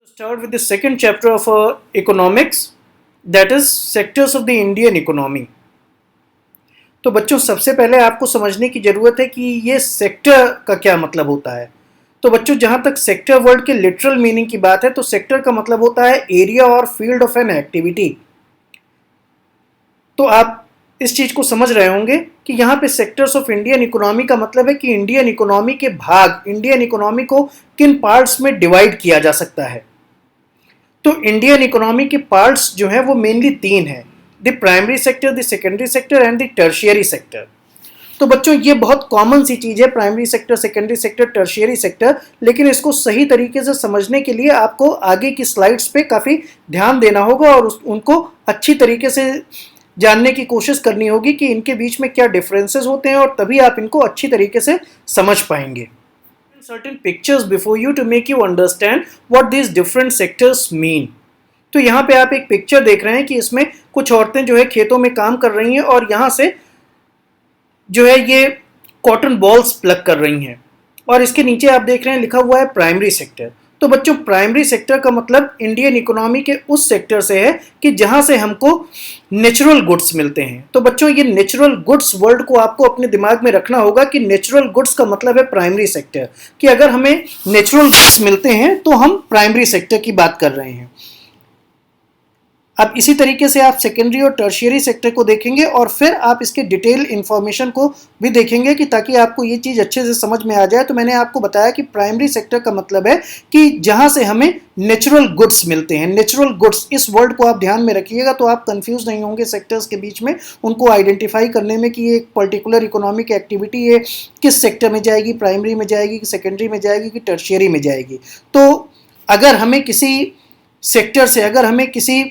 Start with the second chapter of economics, that is sectors of the Indian economy. तो बच्चों सबसे पहले आपको समझने की ज़रूरत है कि ये सेक्टर का क्या मतलब होता है। तो बच्चों जहाँ तक सेक्टर वर्ड के लिटरल मीनिंग की बात है तो सेक्टर का मतलब होता है एरिया और फील्ड ऑफ एन एक्टिविटी। तो आप इस चीज़ को समझ रहे होंगे कि यहाँ पे सेक्टर्स ऑफ इंडियन इकोनॉमी का मतलब है कि इंडियन इकोनॉमी के भाग, इंडियन इकोनॉमी को किन पार्ट्स में डिवाइड किया जा सकता है। तो इंडियन इकोनॉमी के पार्ट्स जो है वो मेनली तीन है, the primary sector, the secondary sector and the tertiary sector. तो बच्चों ये बहुत कॉमन सी चीज़ है, primary sector, secondary sector, tertiary sector, लेकिन इसको सही तरीके से समझने के लिए आपको आगे की स्लाइड्स पे काफ़ी ध्यान देना होगा और उनको अच्छी तरीके से जानने की कोशिश करनी होगी कि इनके बीच में क्या डिफरेंसेस होते हैं और तभी आप इनको अच्छी तरीके से समझ पाएंगे। Certain pictures before you to make you understand what these different sectors mean. तो यहाँ पे आप एक पिक्चर देख रहे हैं कि इसमें कुछ औरतें जो है खेतों में काम कर रही हैं और यहाँ से जो है ये कॉटन बॉल्स प्लग कर रही हैं और इसके नीचे आप देख रहे हैं लिखा हुआ है प्राइमरी सेक्टर। तो बच्चों प्राइमरी सेक्टर का मतलब इंडियन इकोनॉमी के उस सेक्टर से है कि जहां से हमको नेचुरल गुड्स मिलते हैं। तो बच्चों ये नेचुरल गुड्स वर्ड को आपको अपने दिमाग में रखना होगा कि नेचुरल गुड्स का मतलब है प्राइमरी सेक्टर, कि अगर हमें नेचुरल गुड्स मिलते हैं तो हम प्राइमरी सेक्टर की बात कर रहे हैं। अब इसी तरीके से आप सेकेंडरी और टर्शियरी सेक्टर को देखेंगे और फिर आप इसके डिटेल इंफॉर्मेशन को भी देखेंगे कि ताकि आपको ये चीज़ अच्छे से समझ में आ जाए। तो मैंने आपको बताया कि प्राइमरी सेक्टर का मतलब है कि जहां से हमें नेचुरल गुड्स मिलते हैं। नेचुरल गुड्स इस वर्ड को आप ध्यान में रखिएगा तो आप कंफ्यूज नहीं होंगे सेक्टर्स के बीच में, उनको आइडेंटिफाई करने में कि एक पर्टिकुलर इकोनॉमिक एक्टिविटी है किस सेक्टर में जाएगी, प्राइमरी में जाएगी कि सेकेंडरी में जाएगी कि टर्शियरी में जाएगी। तो अगर हमें किसी सेक्टर से, अगर हमें किसी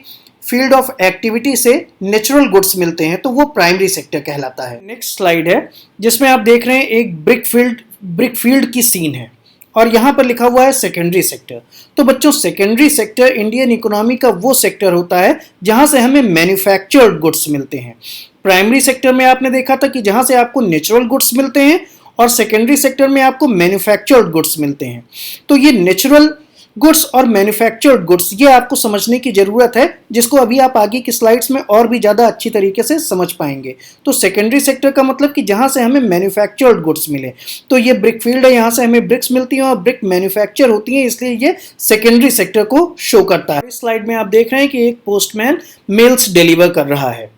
फील्ड ऑफ एक्टिविटी से नेचुरल गुड्स मिलते हैं तो वो प्राइमरी सेक्टर कहलाता है। नेक्स्ट स्लाइड है जिसमें आप देख रहे हैं एक ब्रिक फील्ड की सीन है और यहाँ पर लिखा हुआ है सेकेंडरी सेक्टर। तो बच्चों सेकेंडरी सेक्टर इंडियन इकोनॉमी का वो सेक्टर होता है जहाँ से हमें मैन्युफैक्चर्ड गुड्स मिलते हैं। प्राइमरी सेक्टर में आपने देखा था कि जहाँ से आपको नेचुरल गुड्स मिलते हैं और सेकेंडरी सेक्टर में आपको मैन्युफैक्चर्ड गुड्स मिलते हैं। तो ये नेचुरल गुड्स और मैन्युफैक्चर्ड गुड्स ये आपको समझने की ज़रूरत है, जिसको अभी आप आगे की स्लाइड्स में और भी ज़्यादा अच्छी तरीके से समझ पाएंगे। तो सेकेंडरी सेक्टर का मतलब कि जहाँ से हमें मैन्युफैक्चर्ड गुड्स मिले। तो ये ब्रिक फील्ड है, यहाँ से हमें ब्रिक्स मिलती हैं और ब्रिक मैन्युफैक्चर होती हैं, इसलिए ये सेकेंडरी सेक्टर को शो करता है। इस स्लाइड में आप देख रहे हैं कि एक पोस्टमैन मेल्स डिलीवर कर रहा है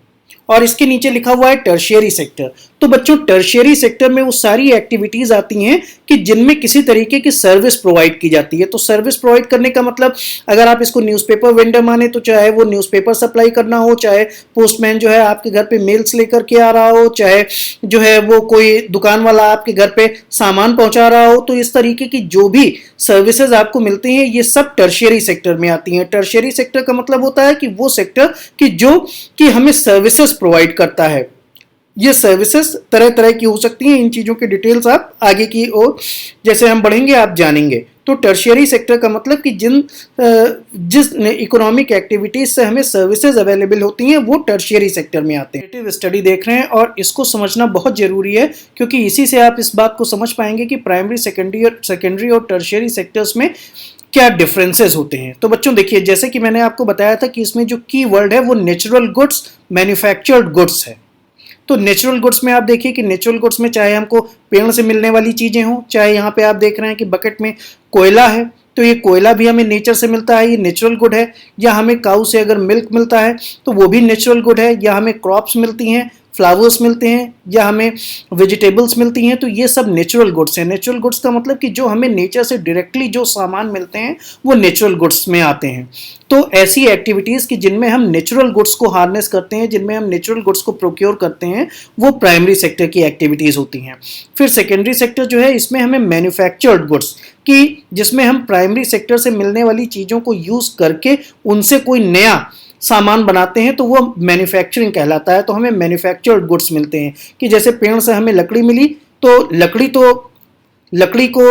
और इसके नीचे लिखा हुआ है टर्शियरी सेक्टर। तो बच्चों टर्शियरी सेक्टर में वो सारी एक्टिविटीज आती हैं कि जिनमें किसी तरीके की सर्विस प्रोवाइड की जाती है। तो सर्विस प्रोवाइड करने का मतलब अगर आप इसको न्यूज़पेपर वेंडर माने तो चाहे वो न्यूज़पेपर सप्लाई करना हो, चाहे पोस्टमैन जो है आपके घर पे मेल्स लेकर के आ रहा हो, चाहे जो है वो कोई दुकान वाला आपके घर पे सामान पहुंचा रहा हो, तो इस तरीके की जो भी सर्विसेज आपको मिलती हैं ये सब टर्शियरी सेक्टर में आती हैं। टर्शियरी सेक्टर का मतलब होता है कि वो सेक्टर कि जो कि हमें सर्विसेज प्रोवाइड करता है। ये सर्विसेज तरह तरह की हो सकती हैं, इन चीज़ों की डिटेल्स आप आगे की ओर जैसे हम बढ़ेंगे आप जानेंगे। तो टर्शियरी सेक्टर का मतलब कि जिस इकोनॉमिक एक्टिविटीज से हमें सर्विसेज अवेलेबल होती हैं वो टर्शियरी सेक्टर में आते हैं। क्वालिटेटिव स्टडी देख रहे हैं और इसको समझना बहुत ज़रूरी है क्योंकि इसी से आप इस बात को समझ पाएंगे कि प्राइमरी, सेकेंडरी और टर्शियरी सेक्टर्स में क्या डिफरेंसेस होते हैं। तो बच्चों देखिए, जैसे कि मैंने आपको बताया था कि इसमें जो की वर्ड है वो नेचुरल गुड्स, मैन्युफैक्चर्ड गुड्स है। तो नेचुरल गुड्स में आप देखिए कि नेचुरल गुड्स में चाहे हमको पेड़ से मिलने वाली चीज़ें हों, चाहे यहाँ पे आप देख रहे हैं कि बकेट में कोयला है, तो ये कोयला भी हमें नेचर से मिलता है, ये नेचुरल गुड है। या हमें काऊ से अगर मिल्क मिलता है तो वो भी नेचुरल गुड है। या हमें क्रॉप्स मिलती हैं, फ्लावर्स मिलते हैं, या हमें वेजिटेबल्स मिलती हैं, तो ये सब नेचुरल गुड्स हैं। नेचुरल गुड्स का मतलब कि जो हमें नेचर से डायरेक्टली जो सामान मिलते हैं वो नेचुरल गुड्स में आते हैं। तो ऐसी एक्टिविटीज़ कि जिनमें हम नेचुरल गुड्स को हार्नेस करते हैं, जिनमें हम नेचुरल गुड्स को प्रोक्योर करते हैं, वो प्राइमरी सेक्टर की एक्टिविटीज़ होती हैं। फिर सेकेंडरी सेक्टर जो है इसमें हमें मैन्युफैक्चर्ड गुड्स कि जिसमें हम प्राइमरी सेक्टर से मिलने वाली चीज़ों को यूज़ करके उनसे कोई नया सामान बनाते हैं तो वो मैन्युफैक्चरिंग कहलाता है। तो हमें मैन्युफैक्चर्ड गुड्स मिलते हैं कि जैसे पेड़ से हमें लकड़ी मिली तो लकड़ी को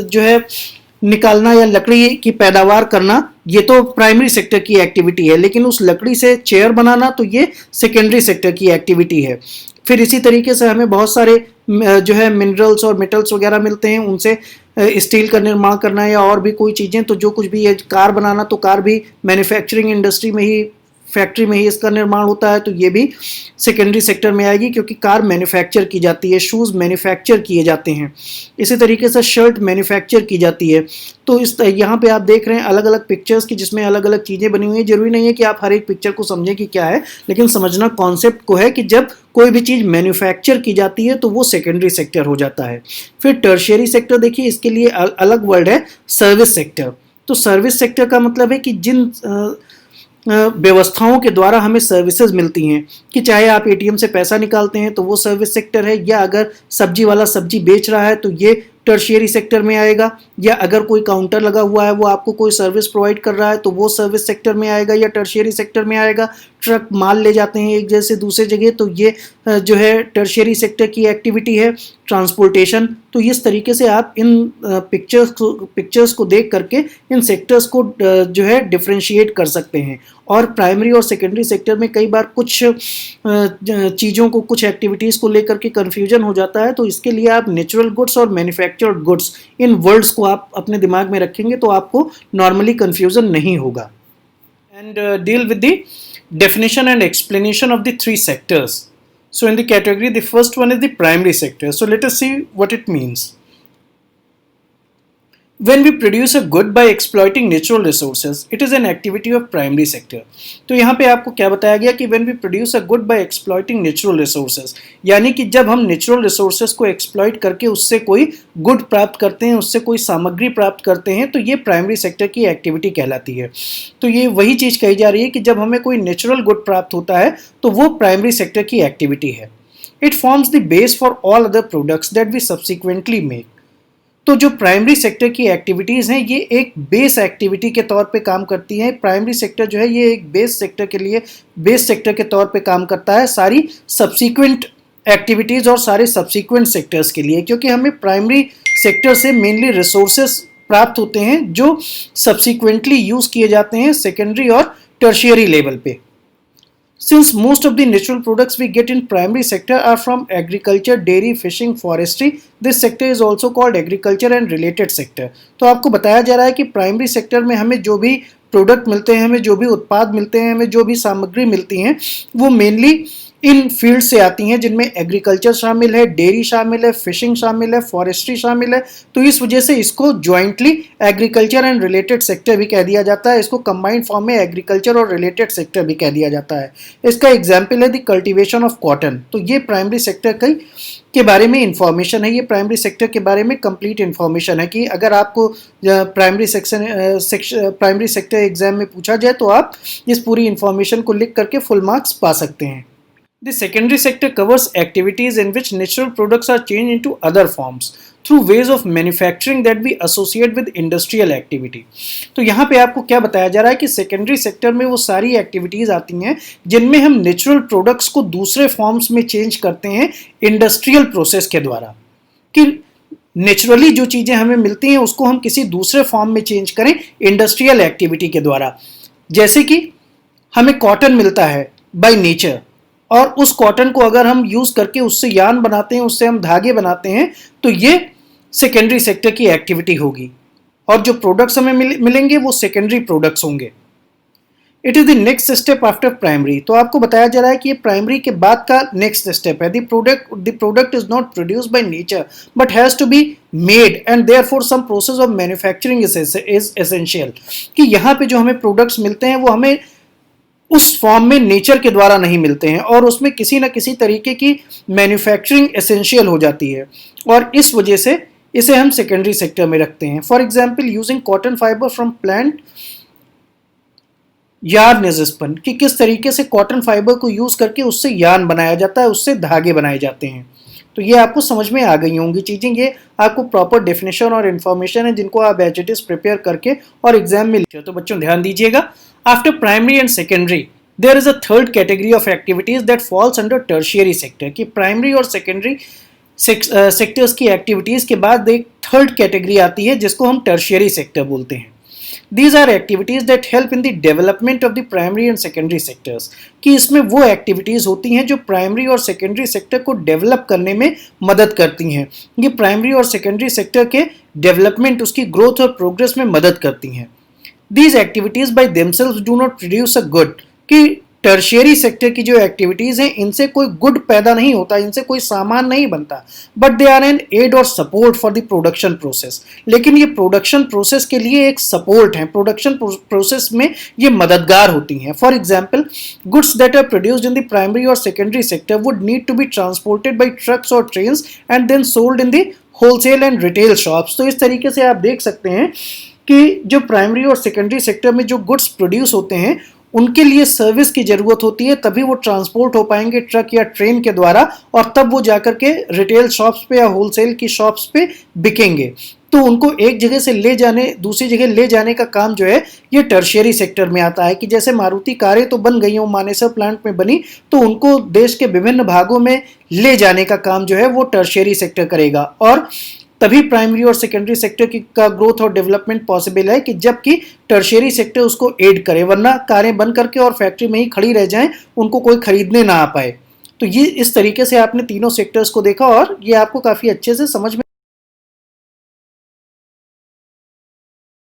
जो है निकालना या लकड़ी की पैदावार करना ये तो प्राइमरी सेक्टर की एक्टिविटी है, लेकिन उस लकड़ी से चेयर बनाना तो ये सेकेंडरी सेक्टर की एक्टिविटी है। फिर इसी तरीके से हमें बहुत सारे जो है मिनरल्स और मेटल्स वगैरह मिलते हैं, उनसे स्टील का निर्माण करना या और भी कोई चीज़ें, तो जो कुछ भी है, कार बनाना, तो कार भी मैन्युफैक्चरिंग इंडस्ट्री में ही, फैक्ट्री में ही इसका निर्माण होता है, तो ये भी सेकेंडरी सेक्टर में आएगी क्योंकि कार मैन्युफैक्चर की जाती है, शूज़ मैन्युफैक्चर किए जाते हैं, इसी तरीके से शर्ट मैन्युफैक्चर की जाती है। तो इस यहाँ पे आप देख रहे हैं अलग अलग पिक्चर्स की जिसमें अलग अलग चीज़ें बनी हुई हैं। जरूरी नहीं है कि आप हर एक पिक्चर को समझें कि क्या है, लेकिन समझना कॉन्सेप्ट को है कि जब कोई भी चीज़ मैन्युफैक्चर की जाती है तो वो सेकेंडरी सेक्टर हो जाता है। फिर टर्शियरी सेक्टर देखिए, इसके लिए अलग वर्ड है सर्विस सेक्टर। तो सर्विस सेक्टर का मतलब है कि जिन व्यवस्थाओं के द्वारा हमें सर्विसेज मिलती हैं, कि चाहे आप एटीएम से पैसा निकालते हैं तो वो सर्विस सेक्टर है, या अगर सब्जी वाला सब्जी बेच रहा है तो ये टर्शियरी सेक्टर में आएगा, या अगर कोई काउंटर लगा हुआ है वो आपको कोई सर्विस प्रोवाइड कर रहा है तो वो सर्विस सेक्टर में आएगा या टर्शियरी सेक्टर में आएगा। ट्रक माल ले जाते हैं एक जगह से दूसरे जगह, तो ये जो है टर्शियरी सेक्टर की एक्टिविटी है। ट्रांसपोर्टेशन, तो इस तरीके से आप इन पिक्चर्स को देख करके इन सेक्टर्स को जो है डिफरेंशिएट कर सकते हैं। और प्राइमरी और सेकेंडरी सेक्टर में कई बार कुछ चीज़ों को, कुछ एक्टिविटीज़ को लेकर के कन्फ्यूजन हो जाता है, तो इसके लिए आप नेचुरल गुड्स और मैन्युफैक्चर्ड गुड्स, इन वर्ड्स को आप अपने दिमाग में रखेंगे तो आपको नॉर्मली कन्फ्यूजन नहीं होगा। And deal with the definition and explanation of the three sectors. So in the category, the first one is the primary sector. So let us see what it means. When we produce a good by exploiting natural resources, it is an activity of primary sector. तो यहाँ पे आपको क्या बताया गया कि when we produce a good by exploiting natural resources, यानी कि जब हम natural resources को exploit करके उससे कोई good प्राप्त करते हैं, उससे कोई सामग्री प्राप्त करते हैं, तो ये primary sector की activity कहलाती है। तो ये वही चीज़ कही जा रही है कि जब हमें कोई natural good प्राप्त होता है तो वो primary sector की activity है। It forms the base for all other products that we subsequently make. तो जो प्राइमरी सेक्टर की एक्टिविटीज़ हैं ये एक बेस एक्टिविटी के तौर पे काम करती हैं। प्राइमरी सेक्टर जो है ये एक बेस सेक्टर के लिए, बेस सेक्टर के तौर पे काम करता है सारी सब्सीक्वेंट एक्टिविटीज़ और सारे सब्सीक्वेंट सेक्टर्स के लिए, क्योंकि हमें प्राइमरी सेक्टर से मेनली रिसोर्सेस प्राप्त होते हैं जो सब्सीक्वेंटली यूज़ किए जाते हैं सेकेंडरी और टर्शियरी लेवल पे। Since most of the natural products we get in primary sector are from agriculture, dairy, fishing, forestry, this sector is also called agriculture and related sector. तो आपको बताया जा रहा है कि प्राइमरी सेक्टर में हमें जो भी प्रोडक्ट मिलते हैं, हमें जो भी उत्पाद मिलते हैं, हमें जो भी सामग्री मिलती हैं, वो मेनली इन फील्ड से आती हैं जिनमें एग्रीकल्चर शामिल है, डेयरी शामिल है, फिशिंग शामिल है, फॉरेस्ट्री शामिल है। तो इस वजह से इसको jointly agriculture and related sector भी कह दिया जाता है। इसको कंबाइंड फॉर्म में एग्रीकल्चर और रिलेटेड सेक्टर भी कह दिया जाता है। इसका एग्जाम्पल है द कल्टिवेशन ऑफ कॉटन। तो ये प्राइमरी सेक्टर के बारे में इंफॉर्मेशन है, ये प्राइमरी सेक्टर के बारे में कंप्लीट इंफॉर्मेशन है कि अगर आपको प्राइमरी सेक्टर एग्जाम में पूछा जाए तो आप इस पूरी इंफॉर्मेशन को लिख करके फुल मार्क्स पा सकते हैं। The secondary sector covers activities in which natural products are changed into other forms through ways of manufacturing that we associate with industrial activity. तो यहाँ पे आपको क्या बताया जा रहा है कि सेकेंडरी सेक्टर में वो सारी एक्टिविटीज़ आती हैं जिनमें हम नेचुरल प्रोडक्ट्स को दूसरे फॉर्म्स में चेंज करते हैं इंडस्ट्रियल प्रोसेस के द्वारा, कि नेचुरली जो चीज़ें हमें मिलती हैं उसको हम किसी दूसरे फॉर्म में चेंज करें इंडस्ट्रियल एक्टिविटी के द्वारा। जैसे कि हमें कॉटन मिलता है बाय नेचर, और उस कॉटन को अगर हम यूज़ करके उससे यार्न बनाते हैं, उससे हम धागे बनाते हैं, तो ये सेकेंडरी सेक्टर की एक्टिविटी होगी, और जो प्रोडक्ट्स हमें मिलेंगे वो सेकेंडरी प्रोडक्ट्स होंगे। It is the next step after primary. तो आपको बताया जा रहा है कि ये प्राइमरी के बाद का नेक्स्ट स्टेप है। The product is not produced by nature but has to be made and therefore some process of manufacturing is essential. कि यहाँ पे जो हमें प्रोडक्ट्स मिलते हैं वो हमें उस फॉर्म में नेचर के द्वारा नहीं मिलते हैं, और उसमें किसी न किसी तरीके की मैन्युफैक्चरिंग एसेंशियल हो जाती है, और इस वजह से इसे हम सेकेंडरी सेक्टर में रखते हैं। For example using cotton fibre from plant yarn is spun, कि किस तरीके से कॉटन फाइबर को यूज करके उससे यार्न बनाया जाता है, उससे धागे बनाए जाते हैं। तो ये आपको समझ में आ गई होंगी चीज़ें, ये आपको प्रॉपर डेफिनेशन और इन्फॉर्मेशन है जिनको आप एज इट इज प्रिपेयर करके और एग्जाम में लिखते हो। तो बच्चों ध्यान दीजिएगा, after primary and secondary there is a third category of activities that falls under tertiary sector. कि प्राइमरी और सेकेंडरी सेक्टर्स की एक्टिविटीज के बाद एक थर्ड कैटेगरी आती है जिसको हम टर्शियरी सेक्टर बोलते हैं। These are activities that help in the development of the primary and secondary sectors, कि इसमें वो एक्टिविटीज होती हैं जो प्राइमरी और सेकेंडरी सेक्टर को डेवलप करने में मदद करती हैं। ये प्राइमरी और सेकेंडरी सेक्टर के डेवलपमेंट, उसकी ग्रोथ और प्रोग्रेस में मदद करती हैं। These activities by themselves do not produce a good, कि टर्शियरी सेक्टर की जो एक्टिविटीज हैं इनसे कोई गुड पैदा नहीं होता, इनसे कोई सामान नहीं बनता, but they are an aid और support for the production process. लेकिन ये प्रोडक्शन प्रोसेस के लिए एक सपोर्ट है, प्रोडक्शन प्रोसेस में ये मददगार होती हैं। For example, goods that are produced in the primary और secondary sector would need to be transported by trucks और trains and then sold in the wholesale and retail shops. तो इस तरीके से आप देख सकते हैं कि जो प्राइमरी और सेकेंडरी सेक्टर में जो गुड्स प्रोड्यूस होते हैं उनके लिए सर्विस की जरूरत होती है, तभी वो ट्रांसपोर्ट हो पाएंगे ट्रक या ट्रेन के द्वारा, और तब वो जाकर के रिटेल शॉप्स पे या होलसेल की शॉप्स पे बिकेंगे। तो उनको एक जगह से ले जाने, दूसरी जगह ले जाने का काम जो है ये टर्शियरी सेक्टर में आता है। कि जैसे मारुति कारें तो बन गई हों, मानेसर प्लांट में बनी, तो उनको देश के विभिन्न भागों में ले जाने का काम जो है वो टर्शियरी सेक्टर करेगा, और तभी प्राइमरी और सेकेंडरी सेक्टर की का ग्रोथ और डेवलपमेंट पॉसिबल है कि जबकि टर्शियरी सेक्टर उसको एड करे, वरना कारें बन करके और फैक्ट्री में ही खड़ी रह जाएं, उनको कोई खरीदने ना आ पाए। तो ये इस तरीके से आपने तीनों सेक्टर्स को देखा और ये आपको काफ़ी अच्छे से समझ में